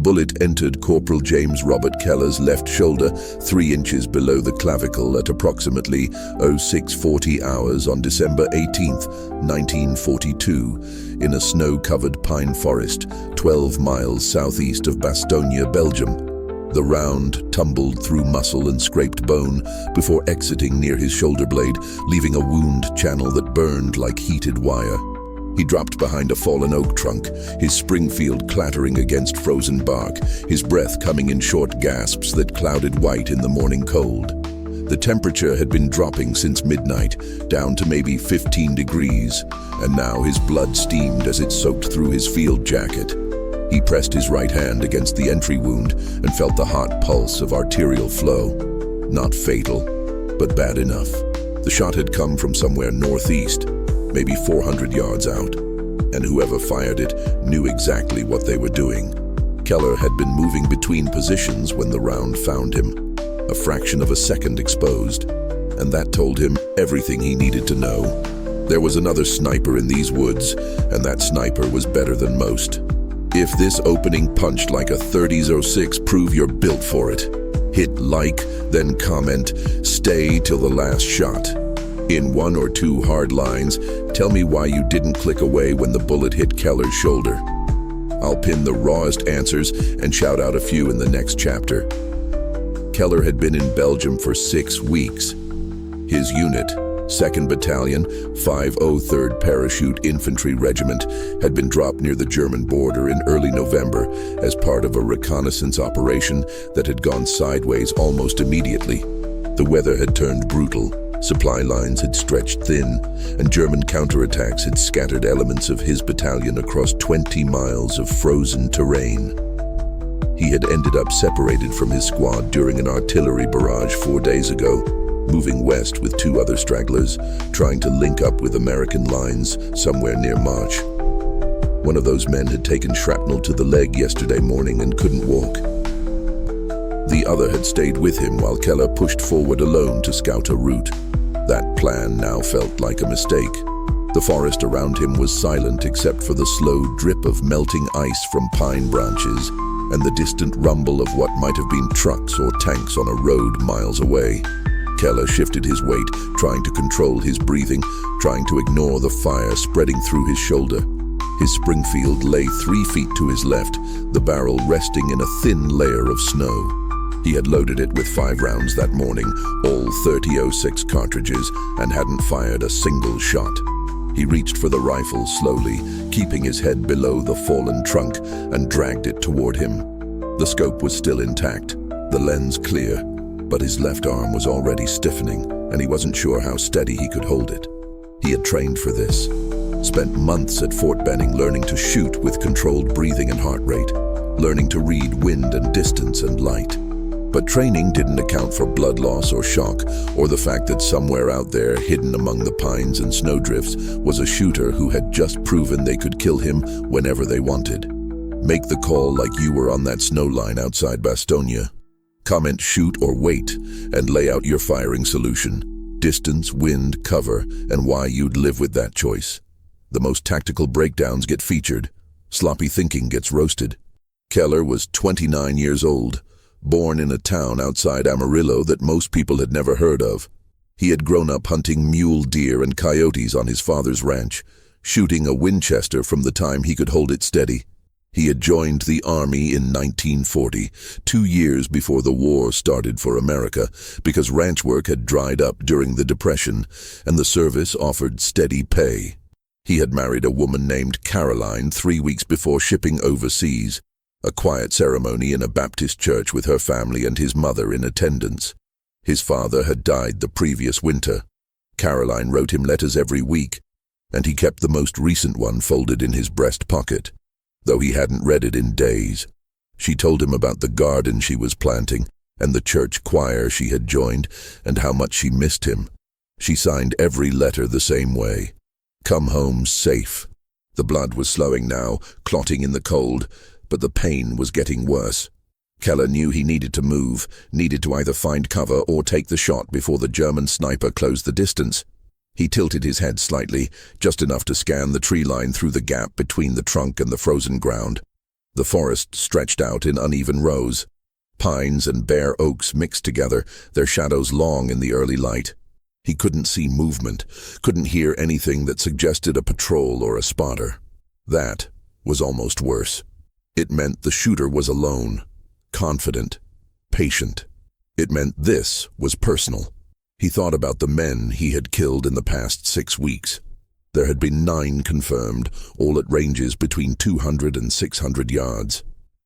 bullet entered Corporal James Robert Keller's left shoulder 3 inches below the clavicle at approximately 0640 hours on December 18, 1942, in a snow-covered pine forest 12 miles southeast of Bastogne, Belgium. The round tumbled through muscle and scraped bone before exiting near his shoulder blade, leaving a wound channel that burned like heated wire. He dropped behind a fallen oak trunk, his Springfield clattering against frozen bark, his breath coming in short gasps that clouded white in the morning cold. The temperature had been dropping since midnight, down to maybe 15 degrees, and now his blood steamed as it soaked through his field jacket. He pressed his right hand against the entry wound and felt the hot pulse of arterial flow. Not fatal, but bad enough. The shot had come from somewhere northeast, maybe 400 yards out, and whoever fired it knew exactly what they were doing. Keller had been moving between positions when the round found him, a fraction of a second exposed, and that told him everything he needed to know. There was another sniper in these woods, and that sniper was better than most. If this opening punched like a 30-06, prove you're built for it. Hit like, then comment, stay till the last shot. In 1 or 2 hard lines, tell me why you didn't click away when the bullet hit Keller's shoulder. I'll pin the rawest answers and shout out a few in the next chapter. Keller had been in Belgium for 6 weeks. His unit, 2nd Battalion, 503rd Parachute Infantry Regiment, had been dropped near the German border in early November as part of a reconnaissance operation that had gone sideways almost immediately. The weather had turned brutal. Supply lines had stretched thin, and German counterattacks had scattered elements of his battalion across 20 miles of frozen terrain. He had ended up separated from his squad during an artillery barrage 4 days ago, moving west with 2 other stragglers, trying to link up with American lines somewhere near March. One of those men had taken shrapnel to the leg yesterday morning and couldn't walk. The other had stayed with him while Keller pushed forward alone to scout a route. That plan now felt like a mistake. The forest around him was silent except for the slow drip of melting ice from pine branches and the distant rumble of what might have been trucks or tanks on a road miles away. Keller shifted his weight, trying to control his breathing, trying to ignore the fire spreading through his shoulder. His Springfield lay 3 feet to his left, the barrel resting in a thin layer of snow. He had loaded it with 5 rounds that morning, all .30-06 cartridges, and hadn't fired a single shot. He reached for the rifle slowly, keeping his head below the fallen trunk, and dragged it toward him. The scope was still intact, the lens clear, but his left arm was already stiffening, and he wasn't sure how steady he could hold it. He had trained for this, spent months at Fort Benning learning to shoot with controlled breathing and heart rate, learning to read wind and distance and light. But training didn't account for blood loss or shock, or the fact that somewhere out there, hidden among the pines and snowdrifts, was a shooter who had just proven they could kill him whenever they wanted. Make the call like you were on that snow line outside Bastogne. Comment shoot or wait, and lay out your firing solution. Distance, wind, cover, and why you'd live with that choice. The most tactical breakdowns get featured. Sloppy thinking gets roasted. Keller was 29 years old. Born in a town outside Amarillo that most people had never heard of. He had grown up hunting mule deer and coyotes on his father's ranch, shooting a Winchester from the time he could hold it steady. He had joined the Army in 1940, 2 years before the war started for America, because ranch work had dried up during the Depression, and the service offered steady pay. He had married a woman named Caroline 3 weeks before shipping overseas, a quiet ceremony in a Baptist church with her family and his mother in attendance. His father had died the previous winter. Caroline wrote him letters every week, and he kept the most recent one folded in his breast pocket, though he hadn't read it in days. She told him about the garden she was planting and the church choir she had joined and how much she missed him. She signed every letter the same way. Come home safe. The blood was slowing now, clotting in the cold, but the pain was getting worse. Keller knew he needed to move, needed to either find cover or take the shot before the German sniper closed the distance. He tilted his head slightly, just enough to scan the tree line through the gap between the trunk and the frozen ground. The forest stretched out in uneven rows. Pines and bare oaks mixed together, their shadows long in the early light. He couldn't see movement, couldn't hear anything that suggested a patrol or a spotter. That was almost worse. It meant the shooter was alone, confident, patient. It meant this was personal. He thought about the men he had killed in the past 6 weeks. There had been 9 confirmed, all at ranges between 200 and 600 yards.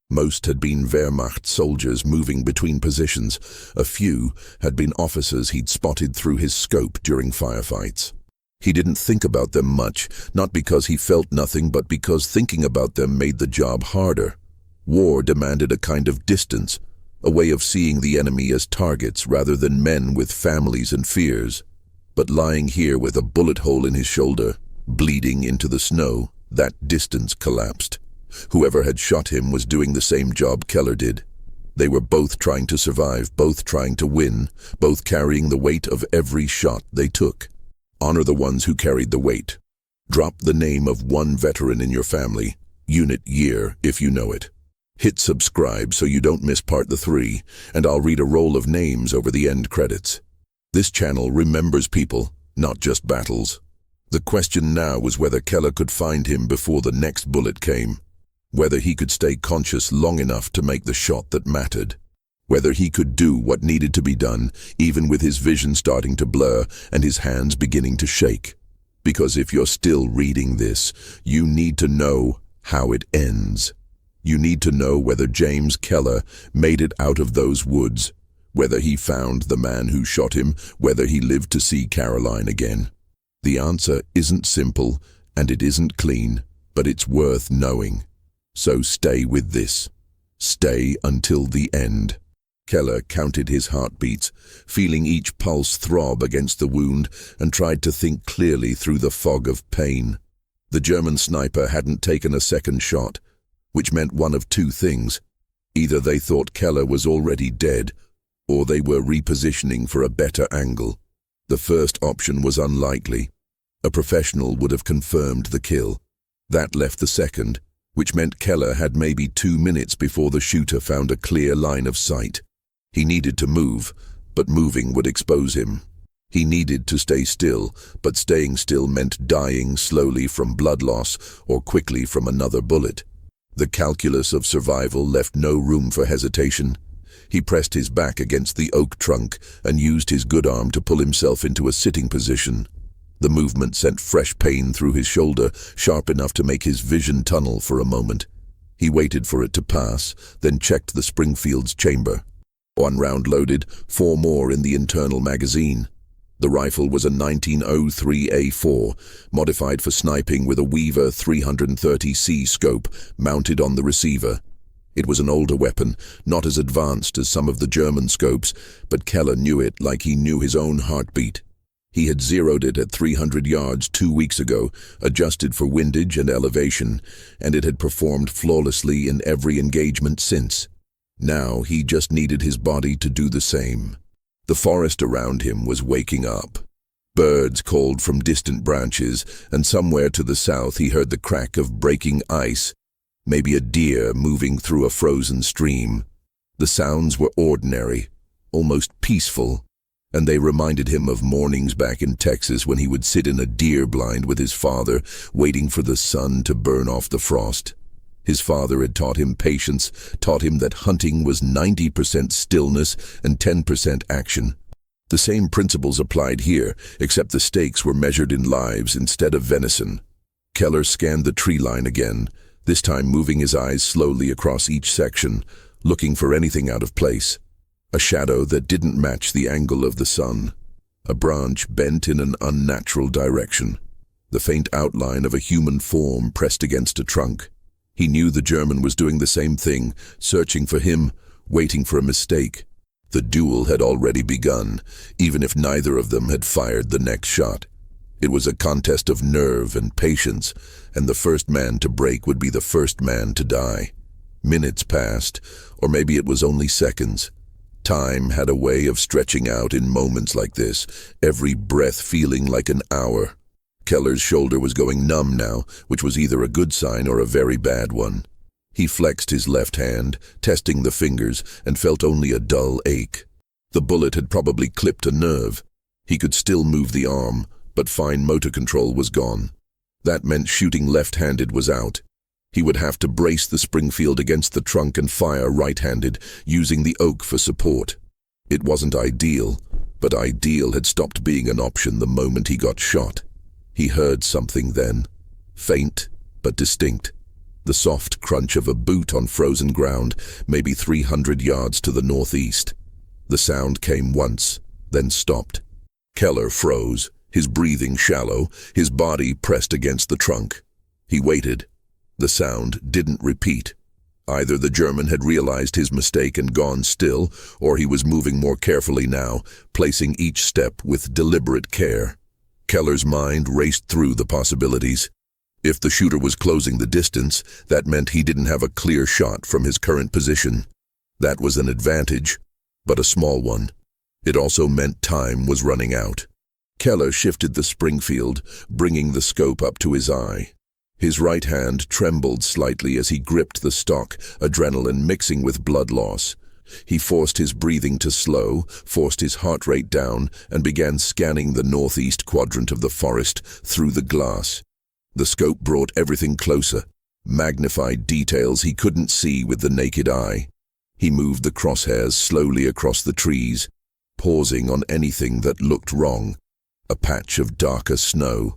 Most had been Wehrmacht soldiers moving between positions. A few had been officers he'd spotted through his scope during firefights. He didn't think about them much, not because he felt nothing, but because thinking about them made the job harder. War demanded a kind of distance, a way of seeing the enemy as targets rather than men with families and fears. But lying here with a bullet hole in his shoulder, bleeding into the snow, that distance collapsed. Whoever had shot him was doing the same job Keller did. They were both trying to survive, both trying to win, both carrying the weight of every shot they took. Honor the ones who carried the weight. Drop the name of one veteran in your family, unit, year, if you know it. Hit subscribe so you don't miss part 3, and I'll read a roll of names over the end credits. This channel remembers people, not just battles. The question now was whether Keller could find him before the next bullet came. Whether he could stay conscious long enough to make the shot that mattered. Whether he could do what needed to be done, even with his vision starting to blur and his hands beginning to shake. Because if you're still reading this, you need to know how it ends. You need to know whether James Keller made it out of those woods, whether he found the man who shot him, whether he lived to see Caroline again. The answer isn't simple, and it isn't clean, but it's worth knowing. So stay with this. Stay until the end. Keller counted his heartbeats, feeling each pulse throb against the wound, and tried to think clearly through the fog of pain. The German sniper hadn't taken a second shot, which meant one of 2 things. Either they thought Keller was already dead, or they were repositioning for a better angle. The first option was unlikely. A professional would have confirmed the kill. That left the second, which meant Keller had maybe 2 minutes before the shooter found a clear line of sight. He needed to move, but moving would expose him. He needed to stay still, but staying still meant dying slowly from blood loss or quickly from another bullet. The calculus of survival left no room for hesitation. He pressed his back against the oak trunk and used his good arm to pull himself into a sitting position. The movement sent fresh pain through his shoulder, sharp enough to make his vision tunnel for a moment. He waited for it to pass, then checked the Springfield's chamber. 1 round loaded, 4 more in the internal magazine. The rifle was a 1903A4, modified for sniping with a Weaver 330C scope mounted on the receiver. It was an older weapon, not as advanced as some of the German scopes, but Keller knew it like he knew his own heartbeat. He had zeroed it at 300 yards 2 weeks ago, adjusted for windage and elevation, and it had performed flawlessly in every engagement since. Now he just needed his body to do the same. The forest around him was waking up. Birds called from distant branches, and somewhere to the south he heard the crack of breaking ice, maybe a deer moving through a frozen stream. The sounds were ordinary, almost peaceful, and they reminded him of mornings back in Texas when he would sit in a deer blind with his father, waiting for the sun to burn off the frost. His father had taught him patience, taught him that hunting was 90% stillness and 10% action. The same principles applied here, except the stakes were measured in lives instead of venison. Keller scanned the tree line again, this time moving his eyes slowly across each section, looking for anything out of place. A shadow that didn't match the angle of the sun. A branch bent in an unnatural direction. The faint outline of a human form pressed against a trunk. He knew the German was doing the same thing, searching for him, waiting for a mistake. The duel had already begun, even if neither of them had fired the next shot. It was a contest of nerve and patience, and the first man to break would be the first man to die. Minutes passed, or maybe it was only seconds. Time had a way of stretching out in moments like this, every breath feeling like an hour. Keller's shoulder was going numb now, which was either a good sign or a very bad one. He flexed his left hand, testing the fingers, and felt only a dull ache. The bullet had probably clipped a nerve. He could still move the arm, but fine motor control was gone. That meant shooting left-handed was out. He would have to brace the Springfield against the trunk and fire right-handed, using the oak for support. It wasn't ideal, but ideal had stopped being an option the moment he got shot. He heard something then, faint but distinct. The soft crunch of a boot on frozen ground, maybe 300 yards to the northeast. The sound came once, then stopped. Keller froze, his breathing shallow, his body pressed against the trunk. He waited. The sound didn't repeat. Either the German had realized his mistake and gone still, or he was moving more carefully now, placing each step with deliberate care. Keller's mind raced through the possibilities. If the shooter was closing the distance, that meant he didn't have a clear shot from his current position. That was an advantage, but a small one. It also meant time was running out. Keller shifted the Springfield, bringing the scope up to his eye. His right hand trembled slightly as he gripped the stock, adrenaline mixing with blood loss. He forced his breathing to slow, forced his heart rate down, and began scanning the northeast quadrant of the forest through the glass. The scope brought everything closer, magnified details he couldn't see with the naked eye. He moved the crosshairs slowly across the trees, pausing on anything that looked wrong. A patch of darker snow,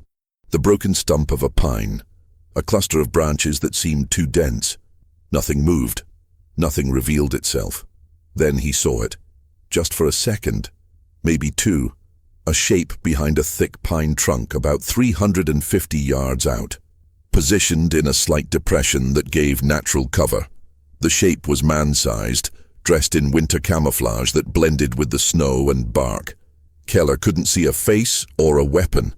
the broken stump of a pine, a cluster of branches that seemed too dense. Nothing moved. Nothing revealed itself. Then he saw it. Just for a second, maybe two. A shape behind a thick pine trunk about 350 yards out, positioned in a slight depression that gave natural cover. The shape was man-sized, dressed in winter camouflage that blended with the snow and bark. Keller couldn't see a face or a weapon,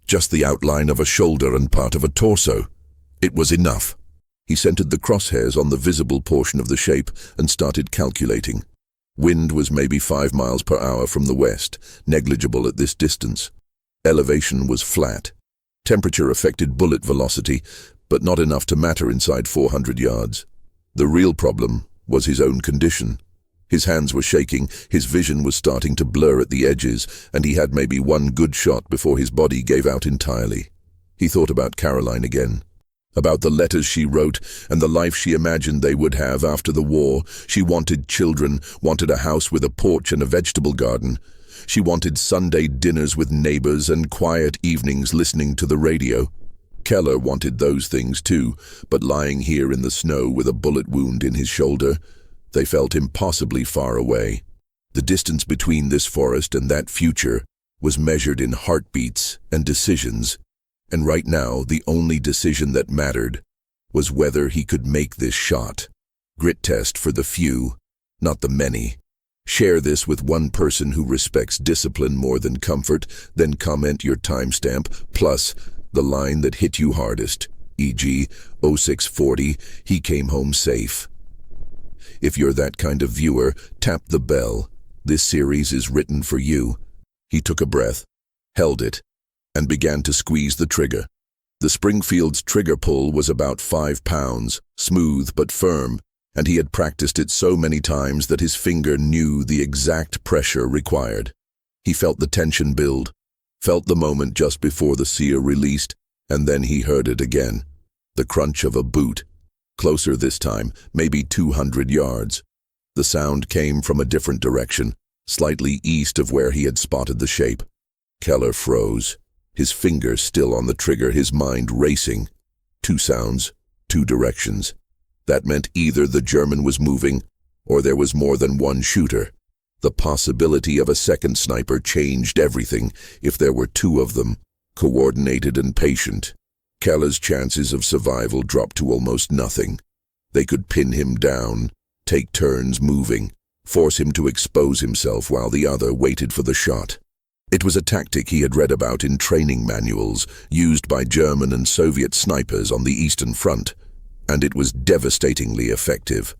just the outline of a shoulder and part of a torso. It was enough. He centered the crosshairs on the visible portion of the shape and started calculating. Wind was maybe 5 miles per hour from the west, negligible at this distance. Elevation was flat. Temperature affected bullet velocity, but not enough to matter inside 400 yards. The real problem was his own condition. His hands were shaking, his vision was starting to blur at the edges, and he had maybe one good shot before his body gave out entirely. He thought about Caroline again. About the letters she wrote and the life she imagined they would have after the war. She wanted children, wanted a house with a porch and a vegetable garden. She wanted Sunday dinners with neighbors and quiet evenings listening to the radio. Keller wanted those things too, but lying here in the snow with a bullet wound in his shoulder, they felt impossibly far away. The distance between this forest and that future was measured in heartbeats and decisions. And right now, the only decision that mattered was whether he could make this shot. Grit test for the few, not the many. Share this with one person who respects discipline more than comfort, then comment your timestamp, plus the line that hit you hardest, e.g., 0640, he came home safe. If you're that kind of viewer, tap the bell. This series is written for you. He took a breath, held it, and began to squeeze the trigger. The Springfield's trigger pull was about 5 pounds, smooth but firm, and he had practiced it so many times that his finger knew the exact pressure required. He felt the tension build, felt the moment just before the sear released, and then he heard it again. The crunch of a boot. Closer this time, maybe 200 yards. The sound came from a different direction, slightly east of where he had spotted the shape. Keller froze. His finger still on the trigger, his mind racing. 2 sounds, 2 directions. That meant either the German was moving, or there was more than one shooter. The possibility of a second sniper changed everything if there were 2 of them, coordinated and patient. Keller's chances of survival dropped to almost nothing. They could pin him down, take turns moving, force him to expose himself while the other waited for the shot. It was a tactic he had read about in training manuals used by German and Soviet snipers on the Eastern Front, and it was devastatingly effective.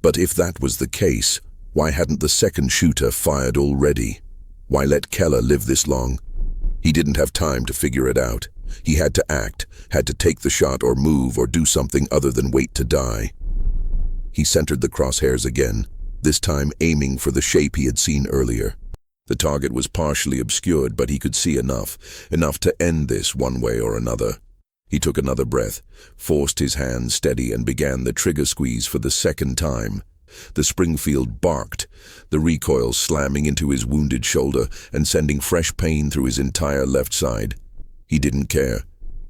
But if that was the case, why hadn't the second shooter fired already? Why let Keller live this long? He didn't have time to figure it out. He had to act, had to take the shot or move or do something other than wait to die. He centered the crosshairs again, this time aiming for the shape he had seen earlier. The target was partially obscured, but he could see enough to end this one way or another. He took another breath, forced his hands steady, and began the trigger squeeze for the second time. The Springfield barked, the recoil slamming into his wounded shoulder and sending fresh pain through his entire left side. He didn't care.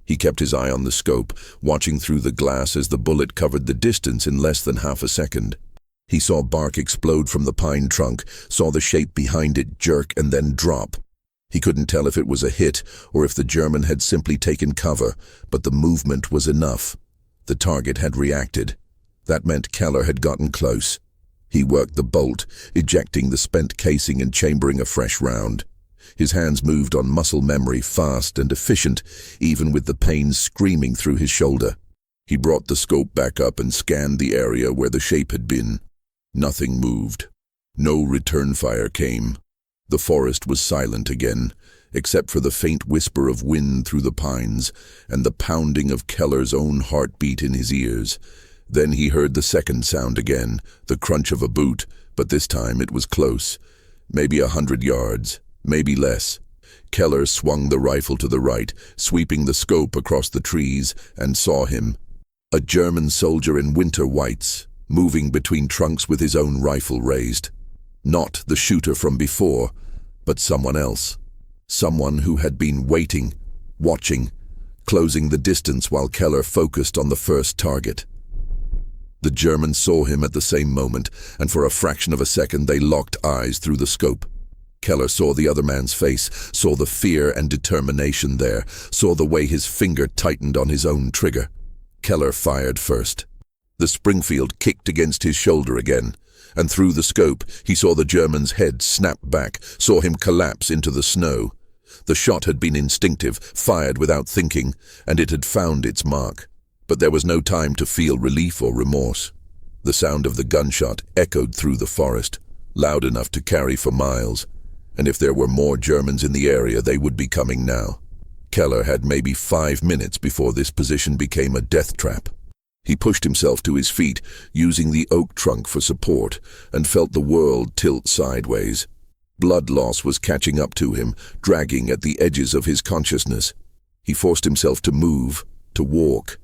He kept his eye on the scope, watching through the glass as the bullet covered the distance in less than half a second. He saw bark explode from the pine trunk, saw the shape behind it jerk and then drop. He couldn't tell if it was a hit or if the German had simply taken cover, but the movement was enough. The target had reacted. That meant Keller had gotten close. He worked the bolt, ejecting the spent casing and chambering a fresh round. His hands moved on muscle memory, fast and efficient, even with the pain screaming through his shoulder. He brought the scope back up and scanned the area where the shape had been. Nothing moved. No return fire came. The forest was silent again, except for the faint whisper of wind through the pines and the pounding of Keller's own heartbeat in his ears. Then he heard the second sound again, the crunch of a boot, but this time it was close. Maybe 100 yards, maybe less. Keller swung the rifle to the right, sweeping the scope across the trees, and saw him. A German soldier in winter whites, moving between trunks with his own rifle raised. Not the shooter from before, but someone else. Someone who had been waiting, watching, closing the distance while Keller focused on the first target. The German saw him at the same moment, and for a fraction of a second they locked eyes through the scope. Keller saw the other man's face, saw the fear and determination there, saw the way his finger tightened on his own trigger. Keller fired first. The Springfield kicked against his shoulder again, and through the scope he saw the German's head snap back, saw him collapse into the snow. The shot had been instinctive, fired without thinking, and it had found its mark. But there was no time to feel relief or remorse. The sound of the gunshot echoed through the forest, loud enough to carry for miles, and if there were more Germans in the area, they would be coming now. Keller had maybe 5 minutes before this position became a death trap. He pushed himself to his feet, using the oak trunk for support, and felt the world tilt sideways. Blood loss was catching up to him, dragging at the edges of his consciousness. He forced himself to move, to walk,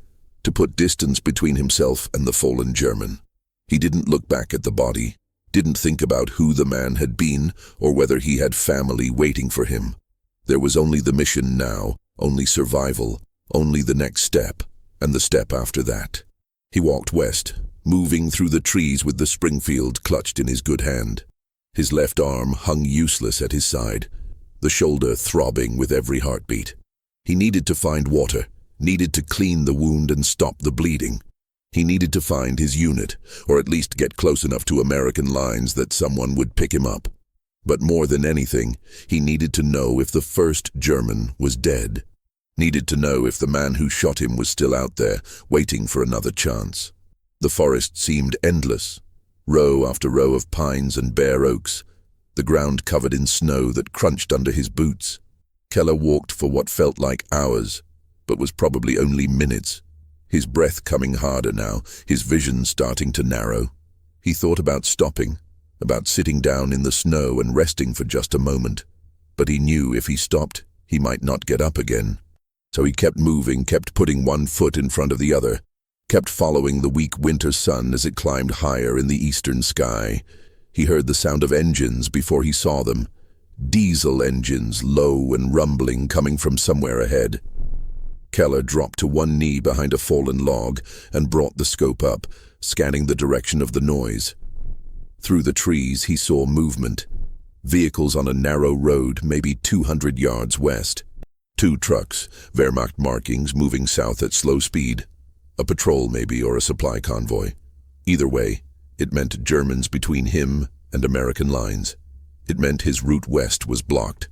to put distance between himself and the fallen German. He didn't look back at the body, didn't think about who the man had been or whether he had family waiting for him. There was only the mission now, only survival, only the next step, and the step after that. He walked west, moving through the trees with the Springfield clutched in his good hand. His left arm hung useless at his side, the shoulder throbbing with every heartbeat. He needed to find water, needed to clean the wound and stop the bleeding. He needed to find his unit, or at least get close enough to American lines that someone would pick him up. But more than anything, he needed to know if the first German was dead. Needed to know if the man who shot him was still out there, waiting for another chance. The forest seemed endless, row after row of pines and bare oaks, the ground covered in snow that crunched under his boots. Keller walked for what felt like hours, but was probably only minutes, his breath coming harder now, his vision starting to narrow. He thought about stopping, about sitting down in the snow and resting for just a moment, but he knew if he stopped, he might not get up again. So he kept moving, kept putting one foot in front of the other, kept following the weak winter sun as it climbed higher in the eastern sky. He heard the sound of engines before he saw them. Diesel engines, low and rumbling, coming from somewhere ahead. Keller dropped to one knee behind a fallen log and brought the scope up, scanning the direction of the noise. Through the trees he saw movement. Vehicles on a narrow road, maybe 200 yards west. 2 trucks, Wehrmacht markings, moving south at slow speed. A patrol maybe, or a supply convoy. Either way, it meant Germans between him and American lines. It meant his route west was blocked.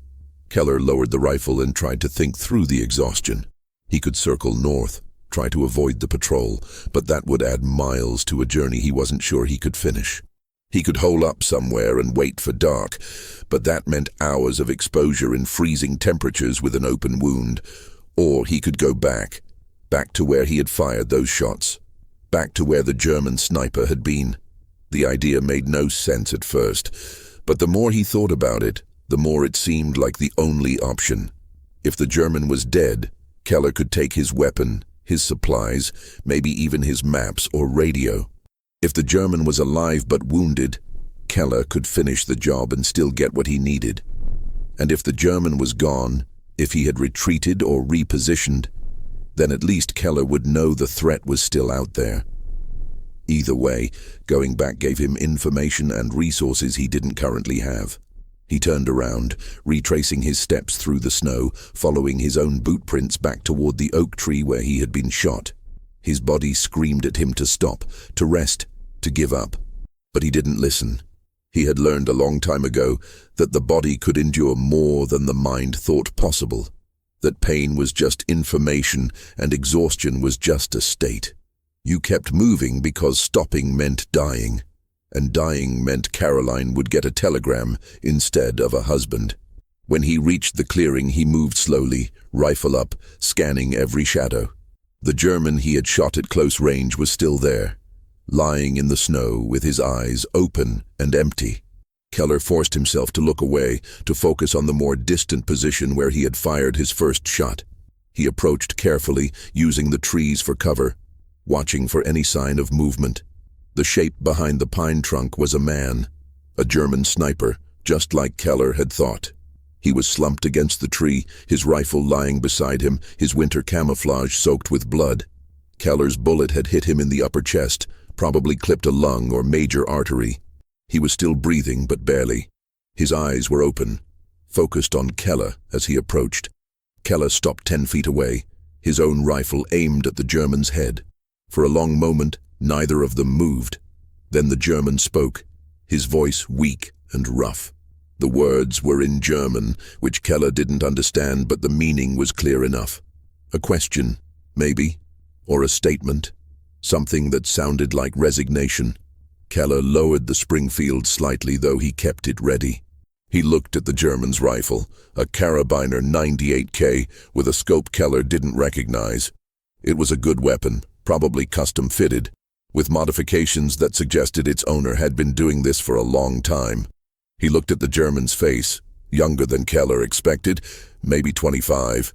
Keller lowered the rifle and tried to think through the exhaustion. He could circle north, try to avoid the patrol, but that would add miles to a journey he wasn't sure he could finish. He could hole up somewhere and wait for dark, but that meant hours of exposure in freezing temperatures with an open wound. Or he could go back to where he had fired those shots, back to where the German sniper had been. The idea made no sense at first, but the more he thought about it, the more it seemed like the only option. If the German was dead, Keller could take his weapon, his supplies, maybe even his maps or radio. If the German was alive but wounded, Keller could finish the job and still get what he needed. And if the German was gone, if he had retreated or repositioned, then at least Keller would know the threat was still out there. Either way, going back gave him information and resources he didn't currently have. He turned around, retracing his steps through the snow, following his own boot prints back toward the oak tree where he had been shot. His body screamed at him to stop, to rest, to give up. But he didn't listen. He had learned a long time ago that the body could endure more than the mind thought possible, that pain was just information and exhaustion was just a state. You kept moving because stopping meant dying. And dying meant Caroline would get a telegram instead of a husband. When he reached the clearing, he moved slowly, rifle up, scanning every shadow. The German he had shot at close range was still there, lying in the snow with his eyes open and empty. Keller forced himself to look away, to focus on the more distant position where he had fired his first shot. He approached carefully, using the trees for cover, watching for any sign of movement. The shape behind the pine trunk was a man, a German sniper, just like Keller had thought. He was slumped against the tree, his rifle lying beside him, his winter camouflage soaked with blood. Keller's bullet had hit him in the upper chest, probably clipped a lung or major artery. He was still breathing, but barely. His eyes were open, focused on Keller as he approached. Keller stopped 10 feet away, his own rifle aimed at the German's head. For a long moment, neither of them moved. Then the German spoke, his voice weak and rough. The words were in German, which Keller didn't understand, but the meaning was clear enough. A question, maybe, or a statement, something that sounded like resignation. Keller lowered the Springfield slightly, though he kept it ready. He looked at the German's rifle, a carabiner 98K with a scope Keller didn't recognize. It was a good weapon, probably custom-fitted, with modifications that suggested its owner had been doing this for a long time. He looked at the German's face, younger than Keller expected, maybe 25.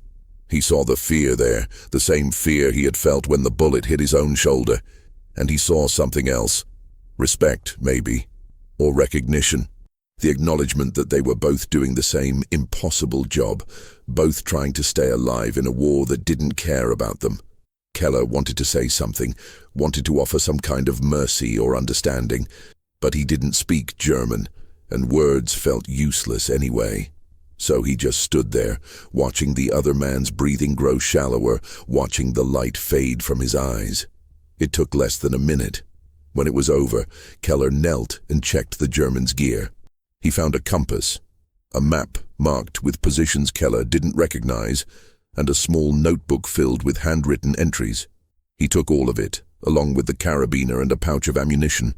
He saw the fear there, the same fear he had felt when the bullet hit his own shoulder. And he saw something else. Respect, maybe, or recognition. The acknowledgement that they were both doing the same impossible job, both trying to stay alive in a war that didn't care about them. Keller wanted to say something, wanted to offer some kind of mercy or understanding, but he didn't speak German, and words felt useless anyway. So he just stood there, watching the other man's breathing grow shallower, watching the light fade from his eyes. It took less than a minute. When it was over, Keller knelt and checked the German's gear. He found a compass, a map marked with positions Keller didn't recognize, and a small notebook filled with handwritten entries. He took all of it, along with the carabiner and a pouch of ammunition.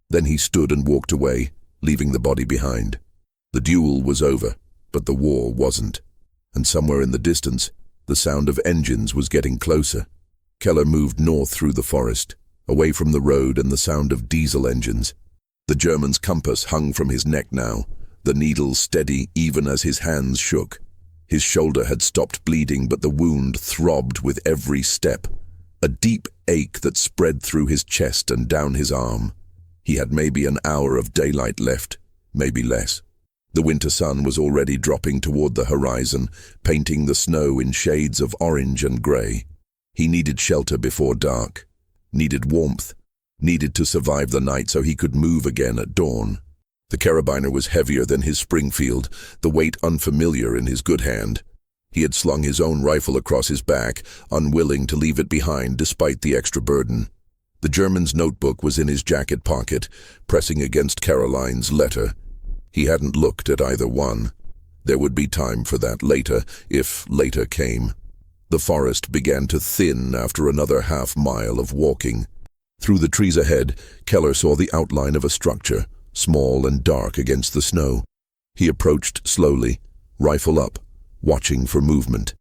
Then he stood and walked away, leaving the body behind. The duel was over, but the war wasn't. And somewhere in the distance, the sound of engines was getting closer. Keller moved north through the forest, away from the road and the sound of diesel engines. The German's compass hung from his neck now, the needle steady even as his hands shook. His shoulder had stopped bleeding, but the wound throbbed with every step, a deep ache that spread through his chest and down his arm. He had maybe an hour of daylight left, maybe less. The winter sun was already dropping toward the horizon, painting the snow in shades of orange and gray. He needed shelter before dark, needed warmth, needed to survive the night so he could move again at dawn. The carabiner was heavier than his Springfield, the weight unfamiliar in his good hand. He had slung his own rifle across his back, unwilling to leave it behind despite the extra burden. The German's notebook was in his jacket pocket, pressing against Caroline's letter. He hadn't looked at either one. There would be time for that later, if later came. The forest began to thin after another half-mile of walking. Through the trees ahead, Keller saw the outline of a structure, small and dark against the snow. He approached slowly, rifle up, watching for movement.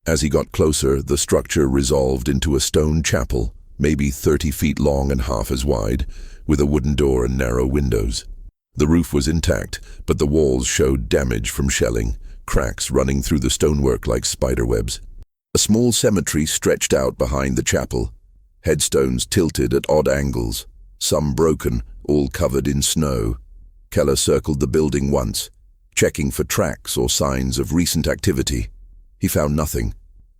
As he got closer, the structure resolved into a stone chapel, maybe 30 feet long and half as wide, with a wooden door and narrow windows. The roof was intact, but the walls showed damage from shelling, cracks running through the stonework like spiderwebs. A small cemetery stretched out behind the chapel, headstones tilted at odd angles, some broken, all covered in snow. Keller circled the building once, checking for tracks or signs of recent activity. He found nothing.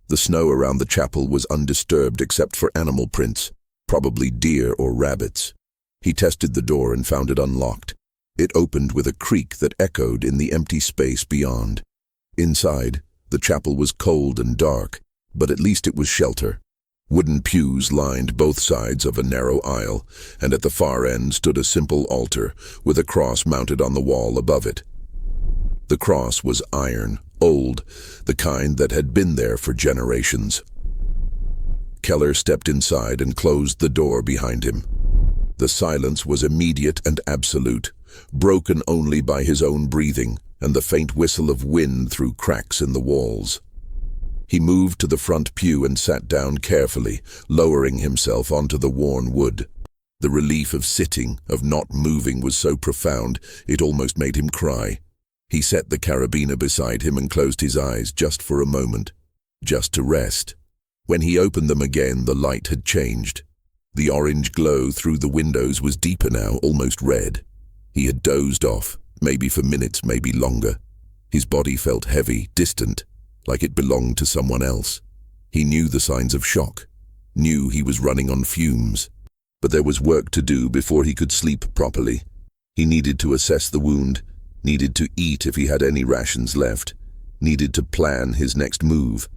The snow around the chapel was undisturbed except for animal prints, probably deer or rabbits. He tested the door and found it unlocked. It opened with a creak that echoed in the empty space beyond. Inside, the chapel was cold and dark, but at least it was shelter. Wooden pews lined both sides of a narrow aisle, and at the far end stood a simple altar with a cross mounted on the wall above it. The cross was iron, old, the kind that had been there for generations. Keller stepped inside and closed the door behind him. The silence was immediate and absolute, broken only by his own breathing and the faint whistle of wind through cracks in the walls. He moved to the front pew and sat down carefully, lowering himself onto the worn wood. The relief of sitting, of not moving, was so profound it almost made him cry. He set the carabiner beside him and closed his eyes just for a moment, just to rest. When he opened them again, the light had changed. The orange glow through the windows was deeper now, almost red. He had dozed off, maybe for minutes, maybe longer. His body felt heavy, distant, like it belonged to someone else. He knew the signs of shock, knew he was running on fumes. But there was work to do before he could sleep properly. He needed to assess the wound, needed to eat if he had any rations left, needed to plan his next move.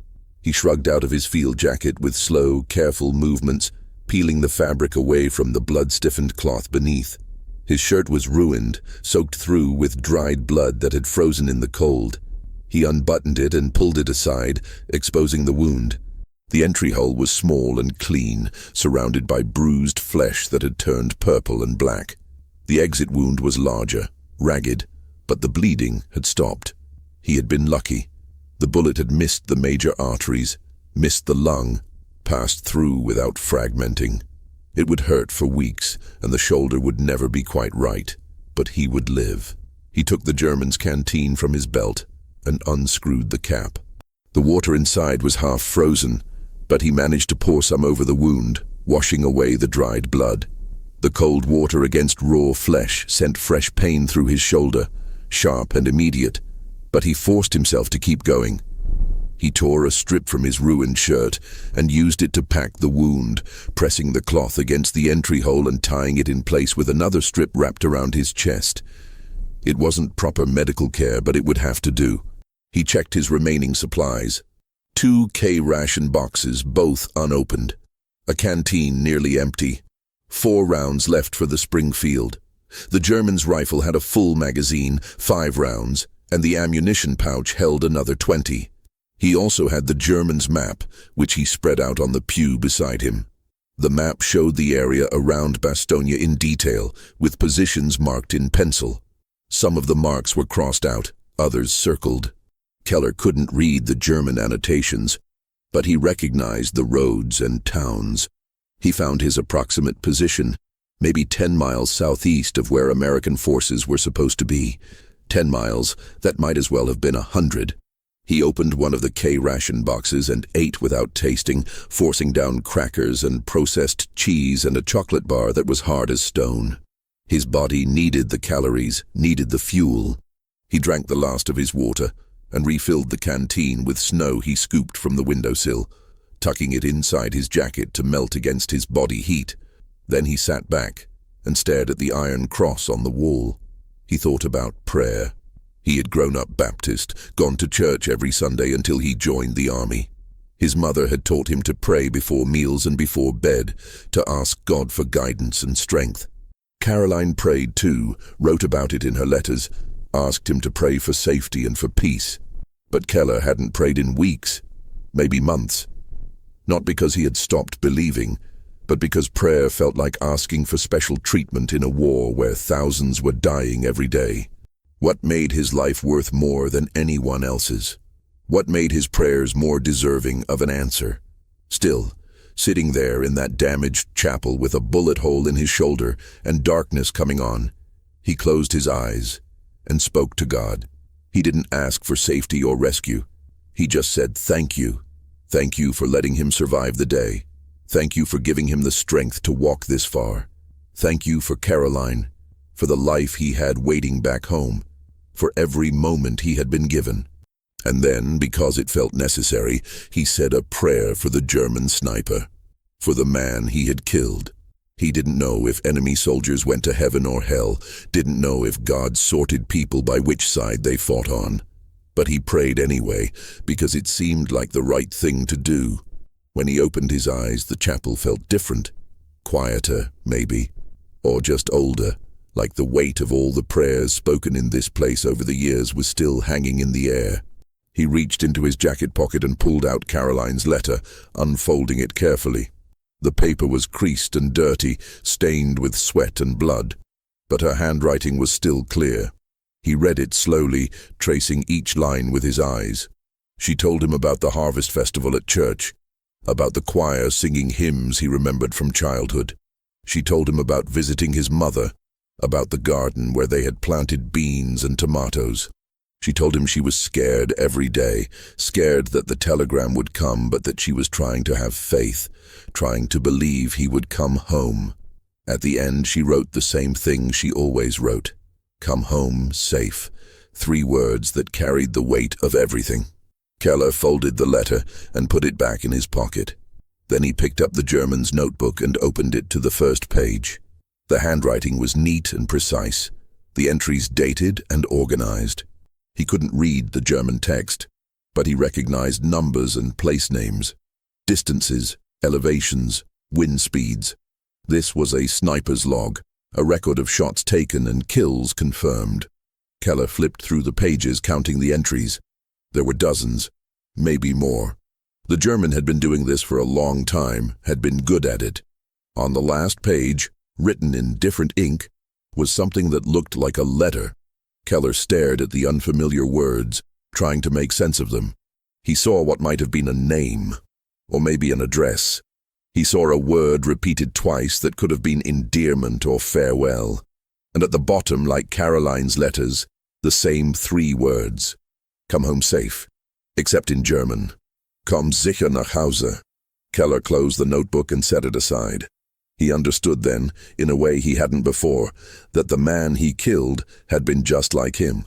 He shrugged out of his field jacket with slow, careful movements, peeling the fabric away from the blood-stiffened cloth beneath. His shirt was ruined, soaked through with dried blood that had frozen in the cold. He unbuttoned it and pulled it aside, exposing the wound. The entry hole was small and clean, surrounded by bruised flesh that had turned purple and black. The exit wound was larger, ragged, but the bleeding had stopped. He had been lucky. The bullet had missed the major arteries, missed the lung, passed through without fragmenting. It would hurt for weeks, and the shoulder would never be quite right, but he would live. He took the German's canteen from his belt and unscrewed the cap. The water inside was half frozen, but he managed to pour some over the wound, washing away the dried blood. The cold water against raw flesh sent fresh pain through his shoulder, sharp and immediate, but he forced himself to keep going. He tore a strip from his ruined shirt and used it to pack the wound, pressing the cloth against the entry hole and tying it in place with another strip wrapped around his chest. It wasn't proper medical care, but it would have to do. He checked his remaining supplies. 2 K-ration boxes, both unopened. A canteen nearly empty. 4 rounds left for the Springfield. The German's rifle had a full magazine, 5 rounds, and the ammunition pouch held another 20. He also had the German's map, which he spread out on the pew beside him. The map showed the area around Bastogne in detail, with positions marked in pencil. Some of the marks were crossed out, others circled. Keller couldn't read the German annotations, but he recognized the roads and towns. He found his approximate position, maybe 10 miles southeast of where American forces were supposed to be. 10 miles, that might as well have been 100. He opened one of the K-ration boxes and ate without tasting, forcing down crackers and processed cheese and a chocolate bar that was hard as stone. His body needed the calories, needed the fuel. He drank the last of his water and refilled the canteen with snow he scooped from the windowsill, tucking it inside his jacket to melt against his body heat. Then he sat back and stared at the iron cross on the wall. He thought about prayer. He had grown up Baptist, gone to church every Sunday until he joined the army. His mother had taught him to pray before meals and before bed, to ask God for guidance and strength. Caroline prayed too, wrote about it in her letters, asked him to pray for safety and for peace. But Keller hadn't prayed in weeks, maybe months. Not because he had stopped believing, but because prayer felt like asking for special treatment in a war where thousands were dying every day. What made his life worth more than anyone else's? What made his prayers more deserving of an answer? Still, sitting there in that damaged chapel with a bullet hole in his shoulder and darkness coming on. He closed his eyes and spoke to God. He didn't ask for safety or rescue. He just said, "Thank you. Thank you for letting him survive the day. Thank you for giving him the strength to walk this far. Thank you for Caroline, for the life he had waiting back home, for every moment he had been given." And then, because it felt necessary, he said a prayer for the German sniper, for the man he had killed. He didn't know if enemy soldiers went to heaven or hell, didn't know if God sorted people by which side they fought on. But he prayed anyway, because it seemed like the right thing to do. When he opened his eyes, the chapel felt different. Quieter, maybe, or just older, like the weight of all the prayers spoken in this place over the years was still hanging in the air. He reached into his jacket pocket and pulled out Caroline's letter, unfolding it carefully. The paper was creased and dirty, stained with sweat and blood, but her handwriting was still clear. He read it slowly, tracing each line with his eyes. She told him about the harvest festival at church, about the choir singing hymns he remembered from childhood. She told him about visiting his mother, about the garden where they had planted beans and tomatoes. She told him she was scared every day, scared that the telegram would come, but that she was trying to have faith, trying to believe he would come home. At the end, she wrote the same thing she always wrote. Come home safe. 3 words that carried the weight of everything. Keller folded the letter and put it back in his pocket. Then he picked up the German's notebook and opened it to the first page. The handwriting was neat and precise, the entries dated and organized. He couldn't read the German text, but he recognized numbers and place names, distances, elevations, wind speeds. This was a sniper's log, a record of shots taken and kills confirmed. Keller flipped through the pages, counting the entries. There were dozens, maybe more. The German had been doing this for a long time, had been good at it. On the last page, written in different ink, was something that looked like a letter. Keller stared at the unfamiliar words, trying to make sense of them. He saw what might have been a name, or maybe an address. He saw a word repeated twice that could have been endearment or farewell. And at the bottom, like Caroline's letters, the same 3 words. Come home safe, except in German. Komm sicher nach Hause. Keller closed the notebook and set it aside. He understood then, in a way he hadn't before, that the man he killed had been just like him,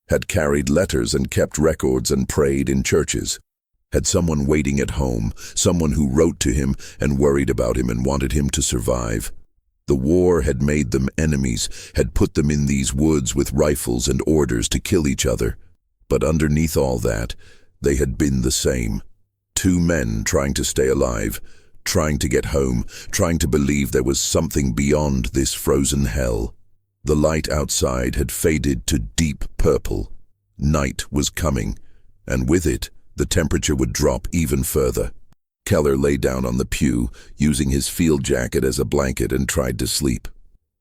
had carried letters and kept records and prayed in churches, had someone waiting at home, someone who wrote to him and worried about him and wanted him to survive. The war had made them enemies, had put them in these woods with rifles and orders to kill each other. But underneath all that, they had been the same. 2 men trying to stay alive, trying to get home, trying to believe there was something beyond this frozen hell. The light outside had faded to deep purple. Night was coming, and with it, the temperature would drop even further. Keller lay down on the pew, using his field jacket as a blanket, and tried to sleep.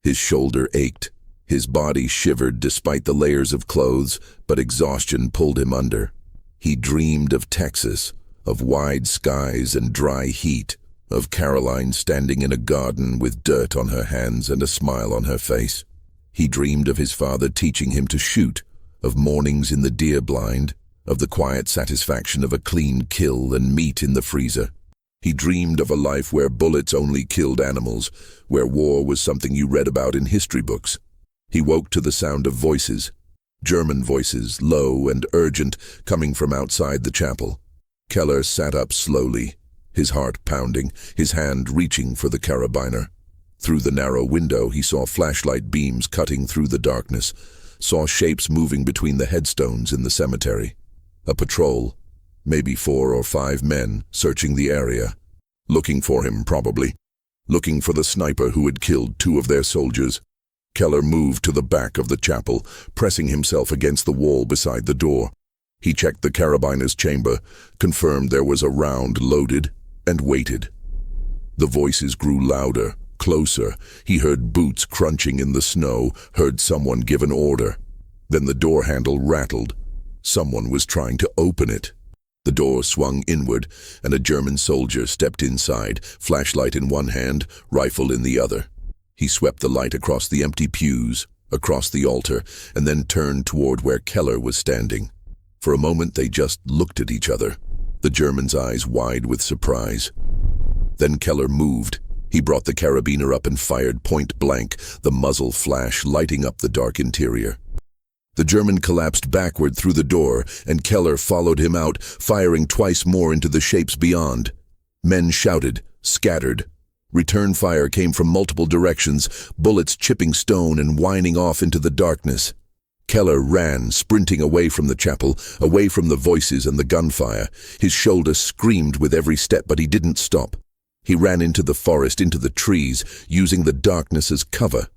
His shoulder ached. His body shivered despite the layers of clothes, but exhaustion pulled him under. He dreamed of Texas, of wide skies and dry heat, of Caroline standing in a garden with dirt on her hands and a smile on her face. He dreamed of his father teaching him to shoot, of mornings in the deer blind, of the quiet satisfaction of a clean kill and meat in the freezer. He dreamed of a life where bullets only killed animals, where war was something you read about in history books. He woke to the sound of voices, German voices, low and urgent, coming from outside the chapel. Keller sat up slowly, his heart pounding, his hand reaching for the carabiner. Through the narrow window, he saw flashlight beams cutting through the darkness, saw shapes moving between the headstones in the cemetery. A patrol, maybe 4 or 5 men, searching the area. Looking for him, probably. Looking for the sniper who had killed 2 of their soldiers. Keller moved to the back of the chapel, pressing himself against the wall beside the door. He checked the carabiner's chamber, confirmed there was a round loaded, and waited. The voices grew louder, closer. He heard boots crunching in the snow, heard someone give an order. Then the door handle rattled. Someone was trying to open it. The door swung inward, and a German soldier stepped inside, flashlight in one hand, rifle in the other. He swept the light across the empty pews, across the altar, and then turned toward where Keller was standing. For a moment they just looked at each other, the German's eyes wide with surprise. Then Keller moved. He brought the carabiner up and fired point blank, the muzzle flash lighting up the dark interior. The German collapsed backward through the door, and Keller followed him out, firing twice more into the shapes beyond. Men shouted, scattered. Return fire came from multiple directions, bullets chipping stone and whining off into the darkness. Keller ran, sprinting away from the chapel, away from the voices and the gunfire. His shoulder screamed with every step, but he didn't stop. He ran into the forest, into the trees, using the darkness as cover.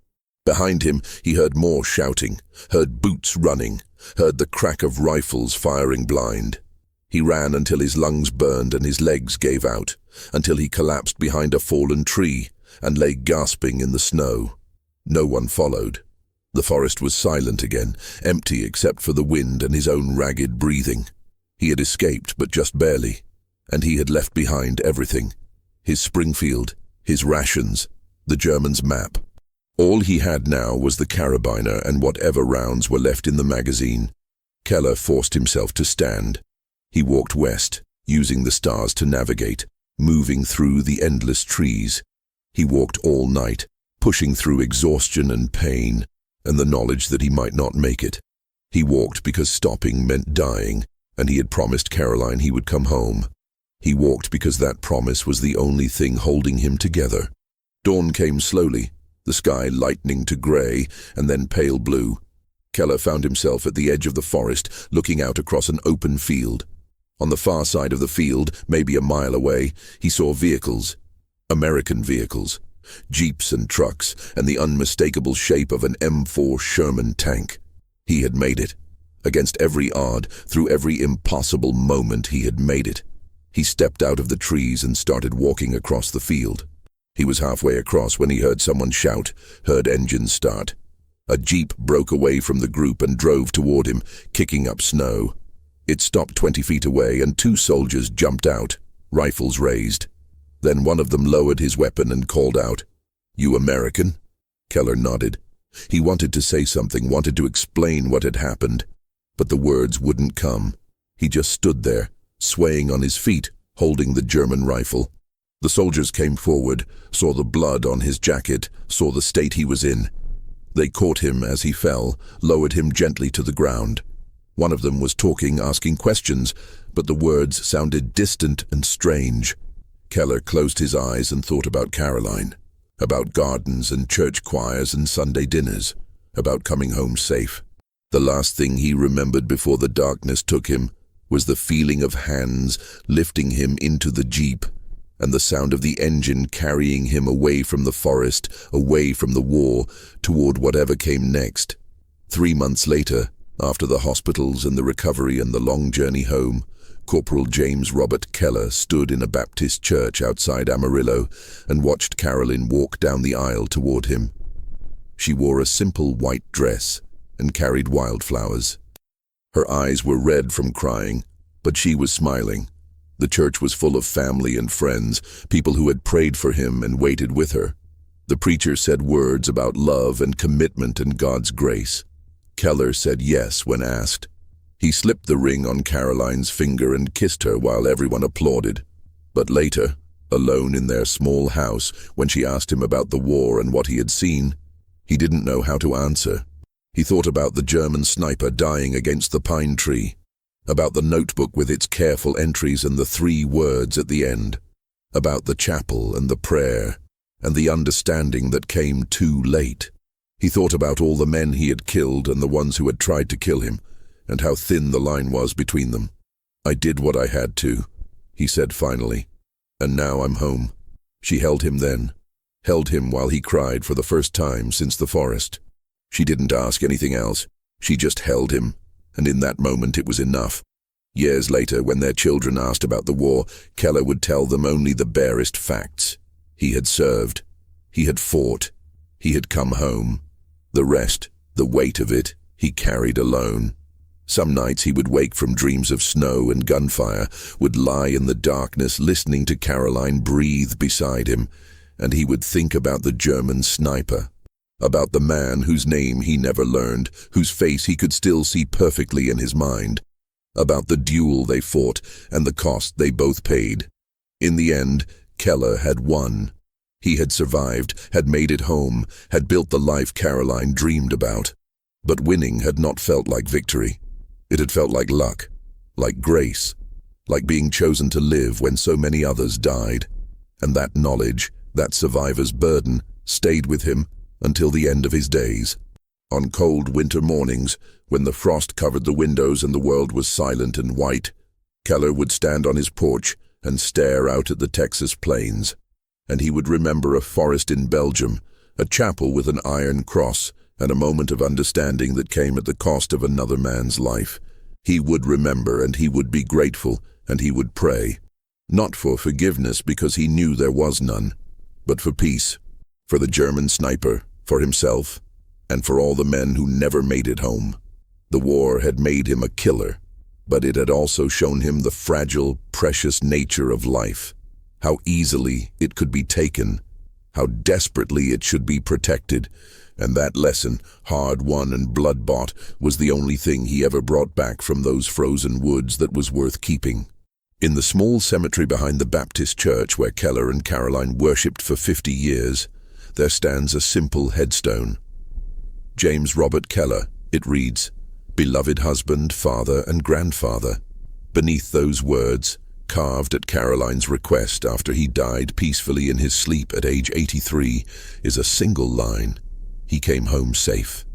Behind him, he heard more shouting, heard boots running, heard the crack of rifles firing blind. He ran until his lungs burned and his legs gave out, until he collapsed behind a fallen tree and lay gasping in the snow. No one followed. The forest was silent again, empty except for the wind and his own ragged breathing. He had escaped, but just barely, and he had left behind everything. His Springfield, his rations, the German's map. All he had now was the carabiner and whatever rounds were left in the magazine. Keller forced himself to stand. He walked west, using the stars to navigate, moving through the endless trees. He walked all night, pushing through exhaustion and pain, and the knowledge that he might not make it. He walked because stopping meant dying, and he had promised Caroline he would come home. He walked because that promise was the only thing holding him together. Dawn came slowly, the sky lightening to grey and then pale blue. Keller found himself at the edge of the forest, looking out across an open field. On the far side of the field, maybe a mile away, he saw vehicles. American vehicles. Jeeps and trucks, and the unmistakable shape of an M4 Sherman tank. He had made it. Against every odd, through every impossible moment, he had made it. He stepped out of the trees and started walking across the field. He was halfway across when he heard someone shout, heard engines start. A jeep broke away from the group and drove toward him, kicking up snow. It stopped 20 feet away, and 2 soldiers jumped out, rifles raised. Then one of them lowered his weapon and called out, "You American?" Keller nodded. He wanted to say something, wanted to explain what had happened, but the words wouldn't come. He just stood there, swaying on his feet, holding the German rifle. The soldiers came forward, saw the blood on his jacket, saw the state he was in. They caught him as he fell, lowered him gently to the ground. One of them was talking, asking questions, but the words sounded distant and strange. Keller closed his eyes and thought about Caroline, about gardens and church choirs and Sunday dinners, about coming home safe. The last thing he remembered before the darkness took him was the feeling of hands lifting him into the jeep, and the sound of the engine carrying him away from the forest, away from the war, toward whatever came next. 3 months later, after the hospitals and the recovery and the long journey home, Corporal James Robert Keller stood in a Baptist church outside Amarillo and watched Caroline walk down the aisle toward him. She wore a simple white dress and carried wildflowers. Her eyes were red from crying, but she was smiling. The church was full of family and friends, people who had prayed for him and waited with her. The preacher said words about love and commitment and God's grace. Keller said yes when asked. He slipped the ring on Caroline's finger and kissed her while everyone applauded. But later, alone in their small house, when she asked him about the war and what he had seen, he didn't know how to answer. He thought about the German sniper dying against the pine tree, about the notebook with its careful entries and the 3 words at the end, about the chapel and the prayer, and the understanding that came too late. He thought about all the men he had killed and the ones who had tried to kill him, and how thin the line was between them. "I did what I had to," he said finally, "and now I'm home." She held him then, held him while he cried for the first time since the forest. She didn't ask anything else, she just held him, and in that moment it was enough. Years later, when their children asked about the war, Keller would tell them only the barest facts. He had served, he had fought, he had come home. The rest, the weight of it, he carried alone. Some nights he would wake from dreams of snow and gunfire, would lie in the darkness listening to Caroline breathe beside him, and he would think about the German sniper, about the man whose name he never learned, whose face he could still see perfectly in his mind, about the duel they fought and the cost they both paid. In the end, Keller had won. He had survived, had made it home, had built the life Caroline dreamed about. But winning had not felt like victory. It had felt like luck, like grace, like being chosen to live when so many others died. And that knowledge, that survivor's burden, stayed with him until the end of his days. On cold winter mornings, when the frost covered the windows and the world was silent and white, Keller would stand on his porch and stare out at the Texas plains. And he would remember a forest in Belgium, a chapel with an iron cross, and a moment of understanding that came at the cost of another man's life. He would remember, and he would be grateful, and he would pray. Not for forgiveness, because he knew there was none, but for peace, for the German sniper, for himself, and for all the men who never made it home. The war had made him a killer, but it had also shown him the fragile, precious nature of life, how easily it could be taken, how desperately it should be protected, and that lesson, hard-won and blood-bought, was the only thing he ever brought back from those frozen woods that was worth keeping. In the small cemetery behind the Baptist church where Keller and Caroline worshipped for 50 years, there stands a simple headstone. James Robert Keller, it reads, "Beloved husband, father, and grandfather." Beneath those words, carved at Caroline's request after he died peacefully in his sleep at age 83, is a single line: "He came home safe."